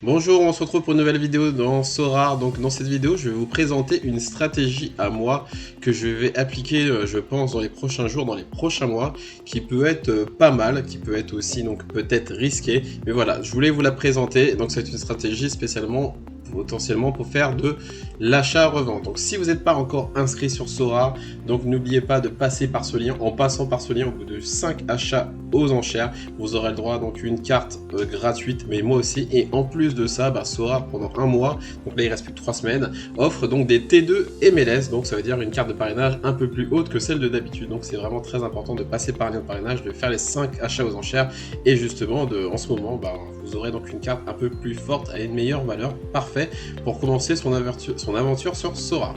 Bonjour, on se retrouve pour une nouvelle vidéo dans Sorare. Donc dans cette vidéo, je vais vous présenter une stratégie à moi que je vais appliquer, je pense, dans les prochains jours, dans les prochains mois, qui peut être pas mal, qui peut être aussi donc peut-être risqué. Mais voilà, je voulais vous la présenter. Donc c'est une stratégie spécialement potentiellement pour faire de l'achat-revente. Donc si vous n'êtes pas encore inscrit sur Sorare, donc n'oubliez pas de passer par ce lien. En passant par ce lien, au bout de 5 achats aux enchères, vous aurez le droit donc une carte gratuite, mais moi aussi. Et en plus de ça, Sorare pendant un mois, donc là il reste plus que 3 semaines, offre donc des T2 MLS, donc ça veut dire une carte de parrainage un peu plus haute que celle de d'habitude. Donc c'est vraiment très important de passer par un lien de parrainage, de faire les 5 achats aux enchères, et justement en ce moment, vous aurez donc une carte un peu plus forte à une meilleure valeur, parfait pour commencer son aventure sur Sorare.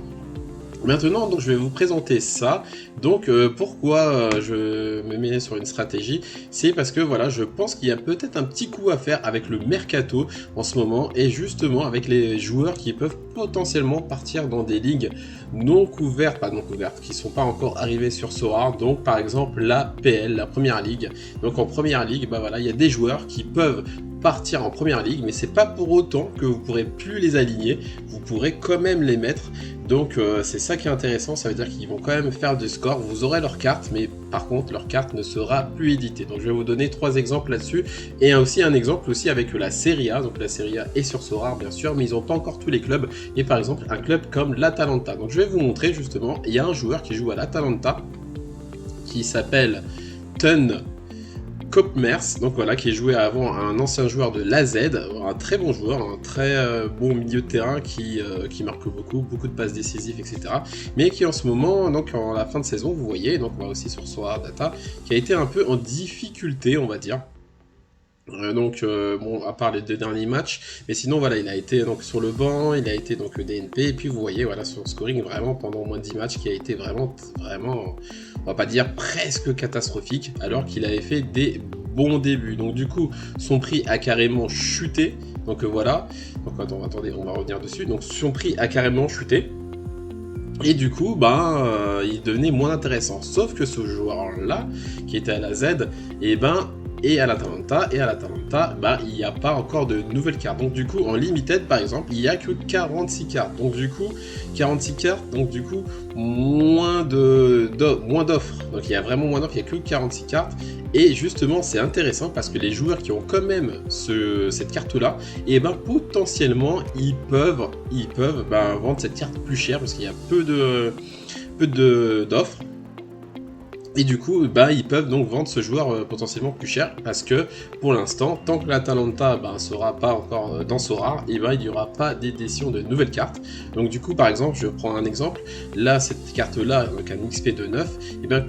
Maintenant, donc, je vais vous présenter ça. Donc, pourquoi je me mets sur une stratégie, c'est parce que voilà, je pense qu'il y a peut-être un petit coup à faire avec le mercato en ce moment, et justement avec les joueurs qui peuvent potentiellement partir dans des ligues non couvertes, qui sont pas encore arrivés sur Sorare. Donc, par exemple, la PL, la Première Ligue. Donc, en Première Ligue, voilà, il y a des joueurs qui peuvent partir en Première Ligue, mais c'est pas pour autant que vous pourrez plus les aligner, vous pourrez quand même les mettre. Donc c'est ça qui est intéressant, ça veut dire qu'ils vont quand même faire du score, vous aurez leur carte, mais par contre leur carte ne sera plus éditée. Donc je vais vous donner 3 exemples là-dessus, et aussi un exemple aussi avec la Serie A. Donc la Serie A est sur Sorare bien sûr, mais ils n'ont pas encore tous les clubs, et par exemple un club comme l'Atalanta. Donc je vais vous montrer justement, il y a un joueur qui joue à l'Atalanta, qui s'appelle Tun Koopmeiners, donc voilà, qui est joué avant un ancien joueur de l'AZ, un très bon joueur, un très bon milieu de terrain qui marque beaucoup de passes décisives, etc. Mais qui en ce moment, donc en la fin de saison, vous voyez, donc on va aussi sur Sorare Data, qui a été un peu en difficulté, on va dire. Bon, à part les 2 derniers matchs, mais sinon voilà, il a été donc sur le banc, il a été donc DNP, et puis vous voyez voilà son scoring vraiment pendant moins de 10 matchs qui a été vraiment, on va pas dire presque catastrophique, alors qu'il avait fait des bons débuts. Donc du coup, son prix a carrément chuté. Donc voilà. Donc attendez, on va revenir dessus. Donc son prix a carrément chuté. Et du coup, il devenait moins intéressant. Sauf que ce joueur-là, qui était à la Z, et à l'Atalanta, il n'y a pas encore de nouvelles cartes. Donc du coup, en limited par exemple, il n'y a que 46 cartes. Donc du coup, 46 cartes, donc du coup, moins d'offres. Donc il y a vraiment moins d'offres, il n'y a que 46 cartes. Et justement, c'est intéressant parce que les joueurs qui ont quand même cette carte-là, potentiellement, ils peuvent vendre cette carte plus chère parce qu'il y a peu d'offres. Et du coup, ils peuvent donc vendre ce joueur potentiellement plus cher parce que pour l'instant, tant que l'Atalanta sera pas encore dans Sorare, il n'y aura pas d'édition de nouvelles cartes. Donc du coup, par exemple, je prends un exemple. Là, cette carte-là, donc un XP de 9,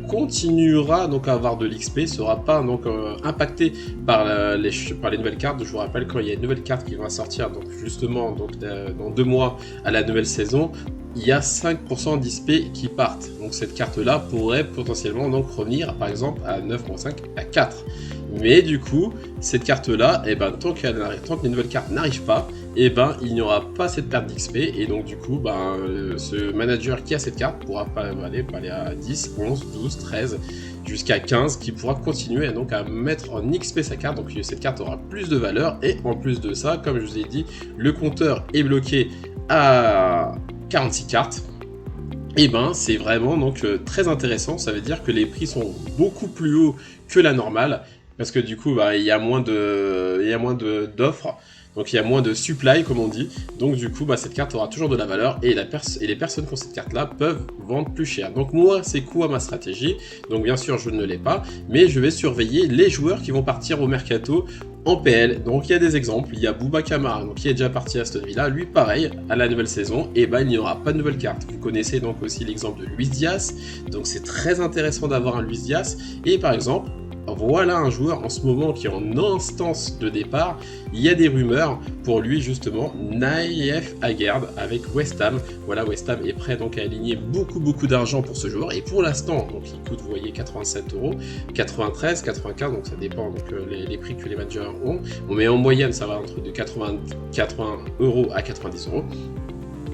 continuera donc à avoir de l'XP, sera pas donc impacté par les nouvelles cartes. Je vous rappelle, quand il y a une nouvelle carte qui va sortir, donc justement dans 2 mois à la nouvelle saison, il y a 5% d'XP qui partent. Donc cette carte-là pourrait potentiellement donc revenir par exemple à 9.5 à 4. Mais du coup, cette carte-là, tant que les nouvelles cartes n'arrivent pas, il n'y aura pas cette perte d'XP. Et donc du coup, ce manager qui a cette carte pourra pas aller à 10, 11, 12, 13, jusqu'à 15, qui pourra continuer donc à mettre en XP sa carte. Donc cette carte aura plus de valeur. Et en plus de ça, comme je vous ai dit, le compteur est bloqué à 46 cartes. C'est vraiment donc très intéressant. Ça veut dire que les prix sont beaucoup plus hauts que la normale parce que du coup il y a moins d'offres, donc il y a moins de supply comme on dit. Donc du coup cette carte aura toujours de la valeur et les personnes qui ont cette carte là peuvent vendre plus cher. Donc moi, c'est quoi ma stratégie? Donc bien sûr je ne l'ai pas, mais je vais surveiller les joueurs qui vont partir au mercato en PL. Donc il y a des exemples, il y a Bouba Kamara, donc qui est déjà parti à Aston Villa, lui pareil, à la nouvelle saison, il n'y aura pas de nouvelle carte. Vous connaissez donc aussi l'exemple de Luis Diaz, donc c'est très intéressant d'avoir un Luis Diaz, et par exemple, voilà un joueur en ce moment qui est en instance de départ. Il y a des rumeurs pour lui justement, Naïef Aguerd avec West Ham. Voilà, West Ham est prêt donc à aligner beaucoup d'argent pour ce joueur. Et pour l'instant, donc il coûte, vous voyez, 87 €, 93, 95, donc ça dépend donc les prix que les managers ont. Mais en moyenne, ça va entre de 80 € à 90 €.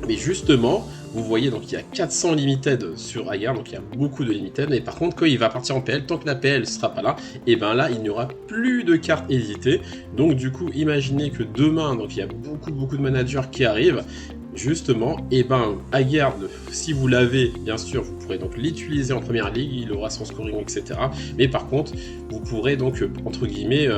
Mais justement, vous voyez, donc il y a 400 limited sur Aguerre, donc il y a beaucoup de limited, mais par contre, quand il va partir en PL, tant que la PL ne sera pas là, et ben là, il n'y aura plus de cartes éditées. Donc du coup, imaginez que demain, donc il y a beaucoup de managers qui arrivent, justement, et ben Aguerre, si vous l'avez, bien sûr, vous pourrez donc l'utiliser en première ligue, il aura son scoring, etc. Mais par contre, vous pourrez donc, entre guillemets,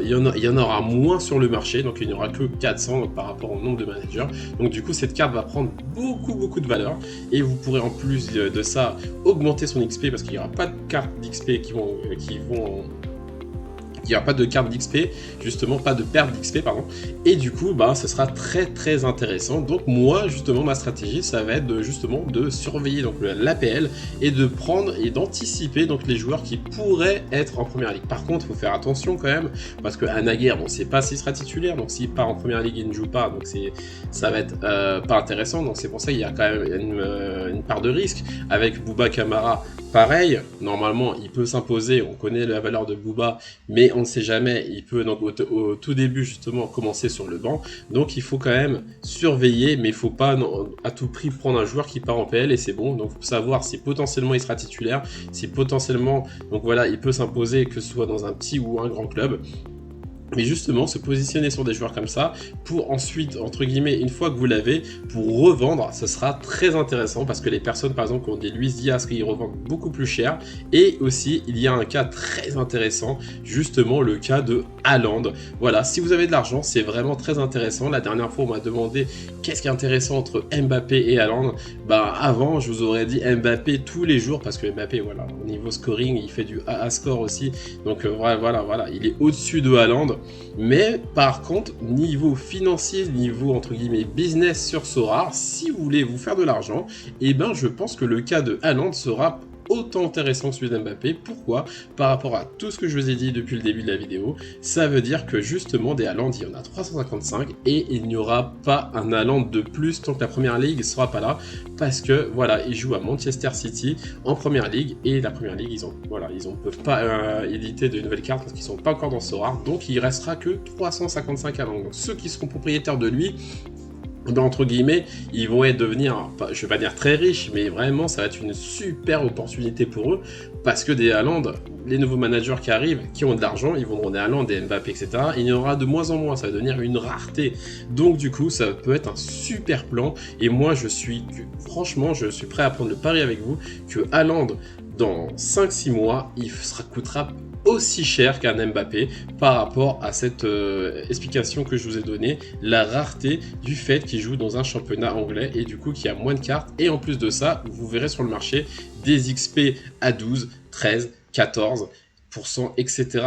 il y en aura moins sur le marché, donc il n'y aura que 400 donc, par rapport au nombre de managers. Donc du coup, cette carte va prendre beaucoup de valeur, et vous pourrez en plus de ça augmenter son XP, parce qu'il n'y aura pas de cartes d'XP qui vont il n'y aura pas de carte d'XP, justement, pas de perte d'XP, pardon. Et du coup, bah, ce sera très intéressant. Donc moi, justement, ma stratégie, ça va être de surveiller donc l'APL et de prendre et d'anticiper donc les joueurs qui pourraient être en première ligue. Par contre, il faut faire attention quand même, parce qu'un Aguerre, on ne sait pas s'il sera titulaire, donc s'il part en première ligue, il ne joue pas, donc ça va être pas intéressant. Donc c'est pour ça qu'il y a quand même une part de risque. Avec Bouba Kamara, pareil, normalement, il peut s'imposer, on connaît la valeur de Bouba, mais on ne sait jamais, il peut donc au tout début justement commencer sur le banc, donc il faut quand même surveiller, mais il ne faut pas à tout prix prendre un joueur qui part en PL et c'est bon. Donc il faut savoir si potentiellement il sera titulaire, si potentiellement donc voilà, il peut s'imposer, que ce soit dans un petit ou un grand club. Mais justement, se positionner sur des joueurs comme ça, pour ensuite, entre guillemets, une fois que vous l'avez, pour revendre, ce sera très intéressant, parce que les personnes, par exemple, qui ont des Luis Diaz, qui revendent beaucoup plus cher, et aussi, il y a un cas très intéressant, justement, le cas de Haaland. Voilà, si vous avez de l'argent, c'est vraiment très intéressant. La dernière fois, on m'a demandé qu'est-ce qui est intéressant entre Mbappé et Haaland. Bah, avant, je vous aurais dit Mbappé tous les jours, parce que Mbappé, voilà, au niveau scoring, il fait du AA score aussi, donc voilà, il est au-dessus de Haaland. Mais par contre, niveau financier, niveau entre guillemets business sur Sorare, si vous voulez vous faire de l'argent, et ben je pense que le cas de Haaland sera autant intéressant que celui d'Mbappé. Pourquoi? Par rapport à tout ce que je vous ai dit depuis le début de la vidéo, ça veut dire que justement des Haaland, il y en a 355 et il n'y aura pas un Haaland de plus tant que la première ligue ne sera pas là, parce que voilà, il joue à Manchester City en première ligue et la première ligue, ils ne peuvent pas éditer de nouvelles cartes parce qu'ils sont pas encore dans Sorare, donc il restera que 355 Haaland. Donc ceux qui seront propriétaires de lui, ben, entre guillemets, ils vont devenir, je vais pas dire très riches, mais vraiment, ça va être une super opportunité pour eux, parce que des Haaland, les nouveaux managers qui arrivent, qui ont de l'argent, ils vont demander Haaland, des Mbappé, etc. Il y en aura de moins en moins, ça va devenir une rareté. Donc du coup, ça peut être un super plan, et moi, franchement, je suis prêt à prendre le pari avec vous, que Haaland, dans 5-6 mois, coûtera aussi cher qu'un Mbappé par rapport à cette explication que je vous ai donnée, la rareté du fait qu'il joue dans un championnat anglais et du coup qu'il y a moins de cartes, et en plus de ça, vous verrez sur le marché des XP à 12, 13, 14%, etc.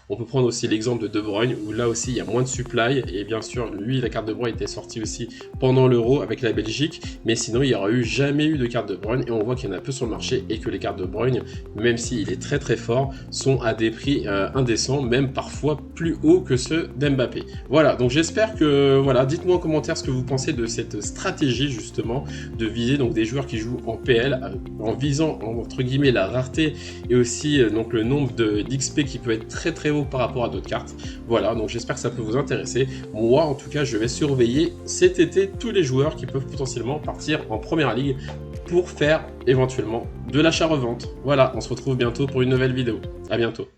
On peut prendre aussi l'exemple de De Bruyne, où là aussi il y a moins de supply, et bien sûr, lui, la carte De Bruyne était sortie aussi pendant l'Euro avec la Belgique, mais sinon, il n'y aura jamais eu de carte De Bruyne, et on voit qu'il y en a peu sur le marché, et que les cartes De Bruyne, même s'il est très fort, sont à des prix indécents, même parfois plus hauts que ceux d'Mbappé. Voilà, donc j'espère que, voilà, dites-moi en commentaire ce que vous pensez de cette stratégie, justement, de viser donc des joueurs qui jouent en PL, en visant, entre guillemets, la rareté, et aussi donc le nombre d'XP qui peut être très haut par rapport à d'autres cartes. Voilà, donc j'espère que ça peut vous intéresser. Moi, en tout cas, je vais surveiller cet été tous les joueurs qui peuvent potentiellement partir en première ligue pour faire éventuellement de l'achat-revente. Voilà, on se retrouve bientôt pour une nouvelle vidéo. À bientôt.